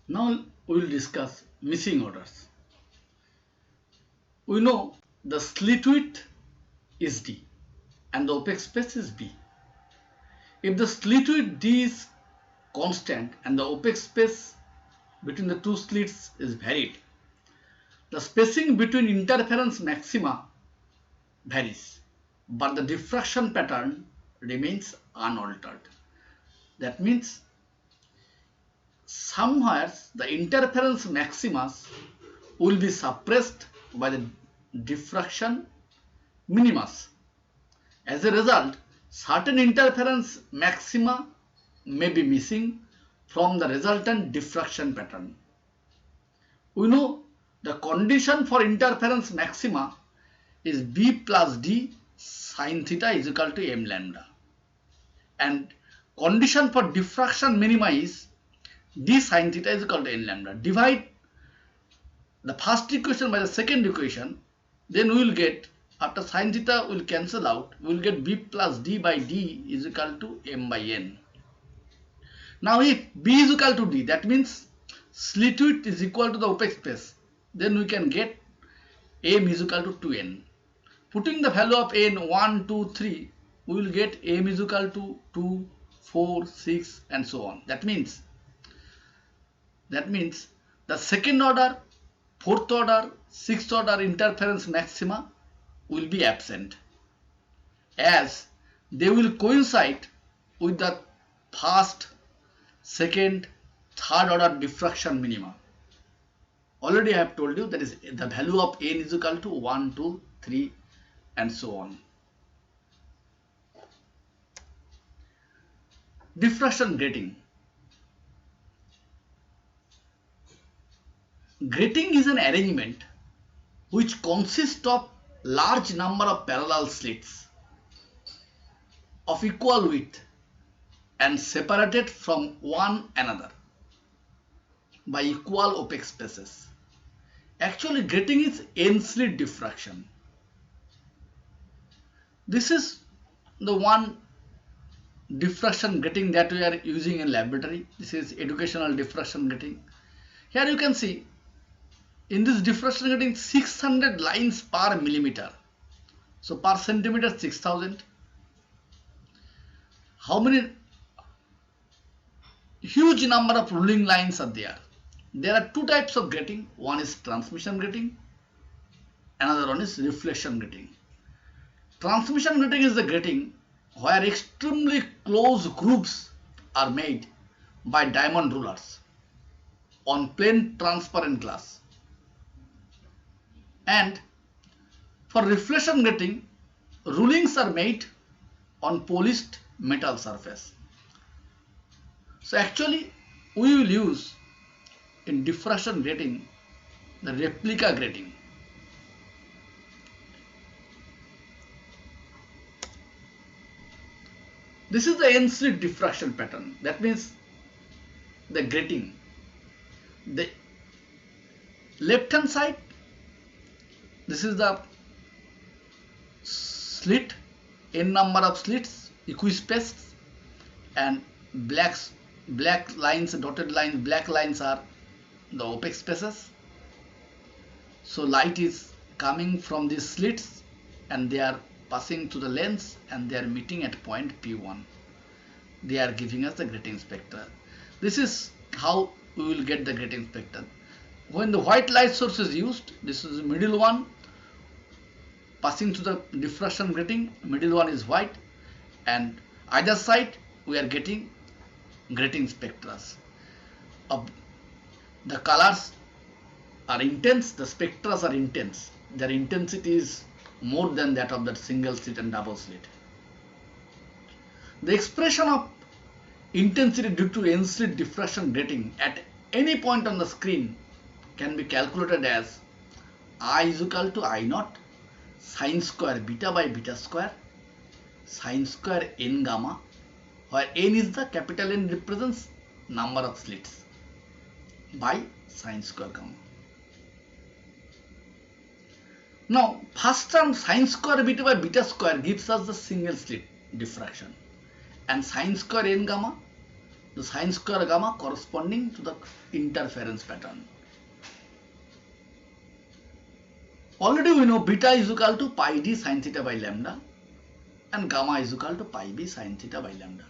Now we will discuss missing orders. We know the slit width is D and the opaque space is B. If the slit width D is constant and the opaque space between the two slits is varied, the spacing between interference maxima varies, but the diffraction pattern remains unaltered. That means somewhere the interference maximas will be suppressed by the diffraction minimas. As a result, certain interference maxima may be missing from the resultant diffraction pattern. We know the condition for interference maxima is B plus D sin theta is equal to m lambda, and condition for diffraction minima is D sin theta is equal to n lambda. Divide the first equation by the second equation, then we will get, after sin theta will cancel out, we will get B plus D by D is equal to m by n. Now if B is equal to D, that means slit width is equal to the opaque space, then we can get m is equal to 2n. Putting the value of n 1, 2, 3, we will get m is equal to 2, 4, 6 and so on. That means the second order, fourth order, sixth order interference maxima will be absent, as they will coincide with the first, second, third order diffraction minima. Already I have told you that is the value of n is equal to 1, 2, 3 and so on. Diffraction grating. Grating is an arrangement which consists of large number of parallel slits of equal width and separated from one another by equal opaque spaces. Actually, grating is n-slit diffraction. This is the one diffraction grating that we are using in laboratory. This is educational diffraction grating. Here you can see in this diffraction grating 600 lines per millimeter. So per centimeter 6000. How many huge number of ruling lines are there? There are two types of grating. One is transmission grating, another one is reflection grating. Transmission grating is the grating where extremely close grooves are made by diamond rulers on plain transparent glass. And for reflection grating, rulings are made on polished metal surface. So actually we will use in diffraction grating the replica grating. This is the n-slit diffraction pattern. That means the grating, the left hand side, this is the slit, n number of slits, equispaced, and black lines, dotted lines, black lines are the opaque spaces. So light is coming from these slits and they are passing to the lens and they are meeting at point P1. They are giving us the grating spectra. This is how we will get the grating spectra. When the white light source is used, this is the middle one passing to the diffraction grating, middle one is white, and either side we are getting grating spectra. The colors are intense, the spectra are intense. Their intensity is more than that of that single slit and double slit. The expression of intensity due to n-slit diffraction grating at any point on the screen can be calculated as I is equal to I naught sin square beta by beta square sin square n gamma, where n is the capital N represents number of slits, by sin square gamma. Now first term sin square beta by beta square gives us the single slit diffraction, and sin square n gamma, the sine square gamma corresponding to the interference pattern. Already we know beta is equal to pi d sin theta by lambda and gamma is equal to pi b sin theta by lambda.